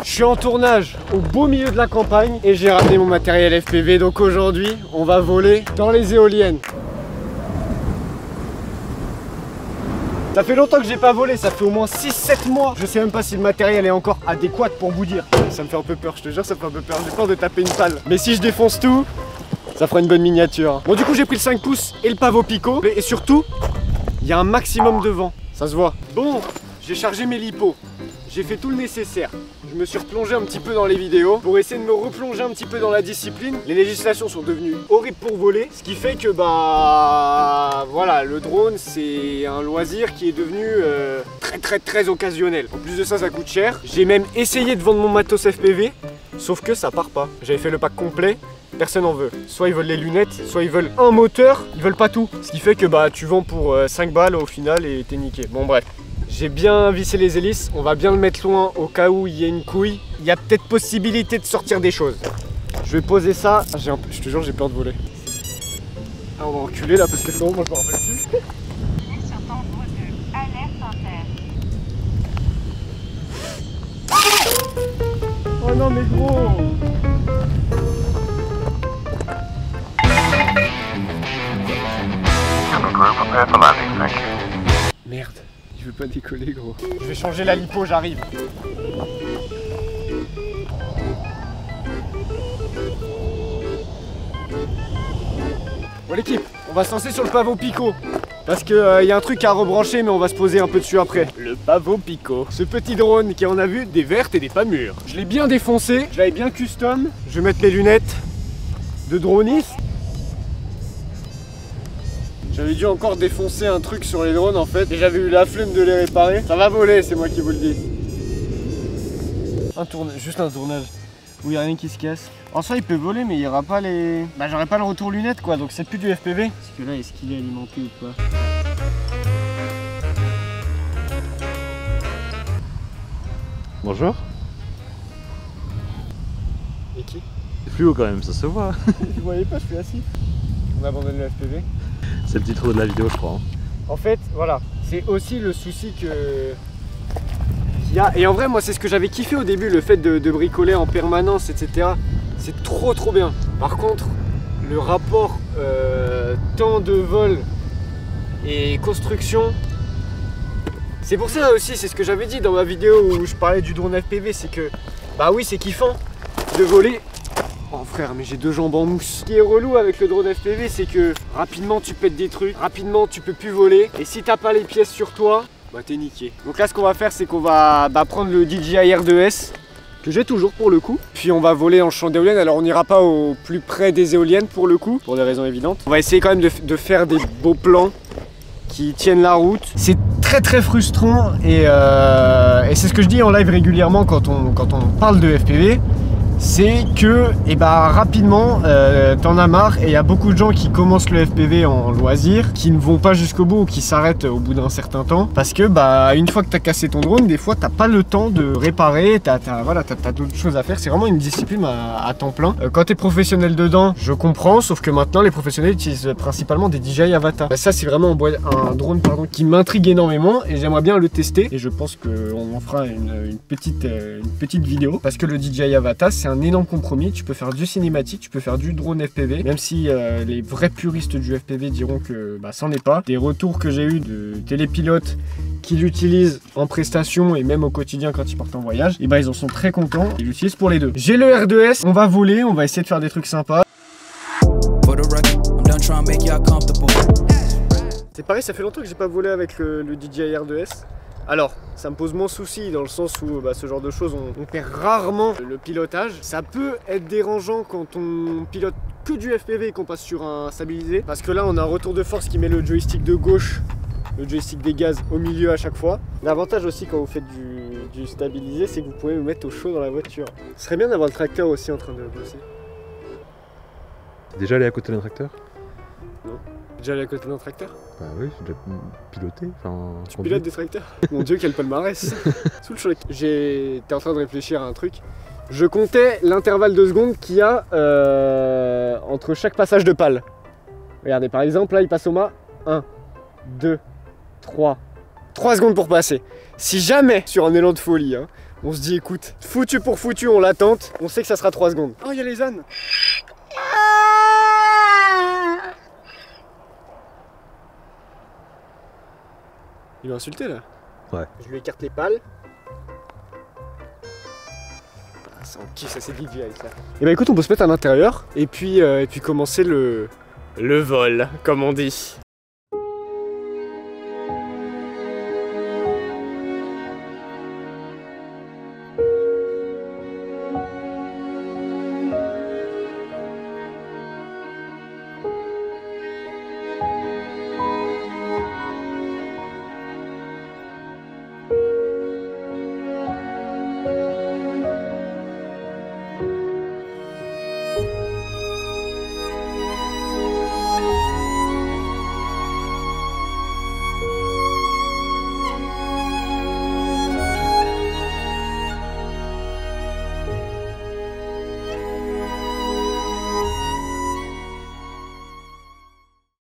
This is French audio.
Je suis en tournage au beau milieu de la campagne et j'ai ramené mon matériel FPV. Donc aujourd'hui, on va voler dans les éoliennes. Ça fait longtemps que j'ai pas volé, ça fait au moins 6-7 mois. Je sais même pas si le matériel est encore adéquat pour vous dire. Ça me fait un peu peur, je te jure, ça me fait un peu peur. J'ai peur de taper une palle. Mais si je défonce tout, ça fera une bonne miniature. Bon, du coup, j'ai pris le 5 pouces et le pavot Pico. Et surtout, il y a un maximum de vent. Ça se voit. Bon, j'ai chargé mes lipos. J'ai fait tout le nécessaire. Je me suis replongé un petit peu dans les vidéos pour essayer de me replonger un petit peu dans la discipline. Les législations sont devenues horribles pour voler, ce qui fait que voilà, le drone c'est un loisir qui est devenu très occasionnel. En plus de ça, ça coûte cher. J'ai même essayé de vendre mon matos FPV, sauf que ça part pas. J'avais fait le pack complet. Personne en veut. Soit ils veulent les lunettes, soit ils veulent un moteur, ils veulent pas tout. Ce qui fait que tu vends pour 5 balles au final et t'es niqué. Bon bref. J'ai bien vissé les hélices, on va bien le mettre loin au cas où il y a une couille. Il y a peut-être possibilité de sortir des choses. Je vais poser ça. Je te jure, j'ai peur de voler. Ah, on va reculer là parce que c'est bon, moi je me rappelle plus. Sur ton mot de alerte interne. Oh non mais gros. Merde. Je veux pas décoller gros. Je vais changer la lipo, j'arrive. Bon l'équipe, on va se lancer sur le pavot Pico. Parce que y a un truc à rebrancher mais on va se poser un peu dessus après. Le pavot Pico. Ce petit drone qui en a vu des vertes et des pas mûres. Je l'ai bien défoncé, je l'avais bien custom. Je vais mettre mes lunettes de droniste. J'avais dû encore défoncer un truc sur les drones en fait et j'avais eu la flemme de les réparer. Ça va voler, c'est moi qui vous le dis. Juste un tournage où il n'y a rien qui se casse. En soi il peut voler mais il n'y aura pas les... j'aurai pas le retour lunettes quoi, donc c'est plus du FPV. Parce que là est-ce qu'il est alimenté ou pas? Bonjour. Et qui? C'est plus haut quand même, ça se voit. Vous voyez pas, je suis assis. On abandonne le FPV. C'est le titre de la vidéo je crois. En fait, voilà, c'est aussi le souci qu'il y a. Et en vrai, moi, c'est ce que j'avais kiffé au début, le fait de bricoler en permanence, etc. C'est trop bien. Par contre, le rapport temps de vol et construction, c'est pour ça aussi, c'est ce que j'avais dit dans ma vidéo où je parlais du drone FPV, c'est que, oui, c'est kiffant de voler. Oh frère, mais j'ai deux jambes en mousse. Ce qui est relou avec le drone FPV, c'est que rapidement tu pètes des trucs, rapidement tu peux plus voler. Et si t'as pas les pièces sur toi, t'es niqué. Donc là ce qu'on va faire, c'est qu'on va prendre le DJI R2S, que j'ai toujours pour le coup. Puis on va voler en champ d'éoliennes. Alors on n'ira pas au plus près des éoliennes pour le coup, pour des raisons évidentes. On va essayer quand même de faire des beaux plans qui tiennent la route. C'est très frustrant et c'est ce que je dis en live régulièrement quand on parle de FPV. C'est que rapidement t'en as marre et il y a beaucoup de gens qui commencent le FPV en loisir, qui ne vont pas jusqu'au bout ou qui s'arrêtent au bout d'un certain temps parce que une fois que t'as cassé ton drone, des fois t'as pas le temps de réparer, t'as d'autres choses à faire. C'est vraiment une discipline à temps plein. Quand t'es professionnel dedans, je comprends, sauf que maintenant les professionnels utilisent principalement des DJI Avata. Ça c'est vraiment un drone qui m'intrigue énormément et j'aimerais bien le tester et je pense qu'on en fera une petite vidéo parce que le DJI Avata c'est un énorme compromis. Tu peux faire du cinématique, tu peux faire du drone FPV, même si les vrais puristes du FPV diront que ça n'en est pas. Des retours que j'ai eu de télépilotes qui l'utilisent en prestation et même au quotidien quand ils partent en voyage, ils en sont très contents, ils l'utilisent pour les deux. J'ai le R2S, on va voler, on va essayer de faire des trucs sympas. C'est pareil, ça fait longtemps que j'ai pas volé avec le DJI R2S. Alors, ça me pose moins souci dans le sens où ce genre de choses, on perd rarement le pilotage. Ça peut être dérangeant quand on pilote que du FPV et qu'on passe sur un stabilisé. Parce que là, on a un retour de force qui met le joystick de gauche, le joystick des gaz au milieu à chaque fois. L'avantage aussi quand vous faites du stabilisé, c'est que vous pouvez vous mettre au chaud dans la voiture. Ce serait bien d'avoir le tracteur aussi en train de bosser. T'es déjà allé à côté d'un tracteur? Non. Déjà allé à côté d'un tracteur? Bah oui, j'ai déjà piloté. Tu pilotes des tracteurs? Mon dieu, quel palmarès. Sous le choc. T'es en train de réfléchir à un truc. Je comptais l'intervalle de secondes qu'il y a entre chaque passage de pale. Regardez, par exemple, là, il passe au mât. 1, 2, 3. 3 secondes pour passer. Si jamais, sur un élan de folie, On se dit écoute, foutu pour foutu, on l'attente, on sait que ça sera 3 secondes. Oh, il y a les ânes. Il m'a insulté là. Ouais. Je lui écarte les pales. Ah, ça en kiffe, ça c'est DJI ça. Et bah écoute, on peut se mettre à l'intérieur et puis commencer le vol, comme on dit.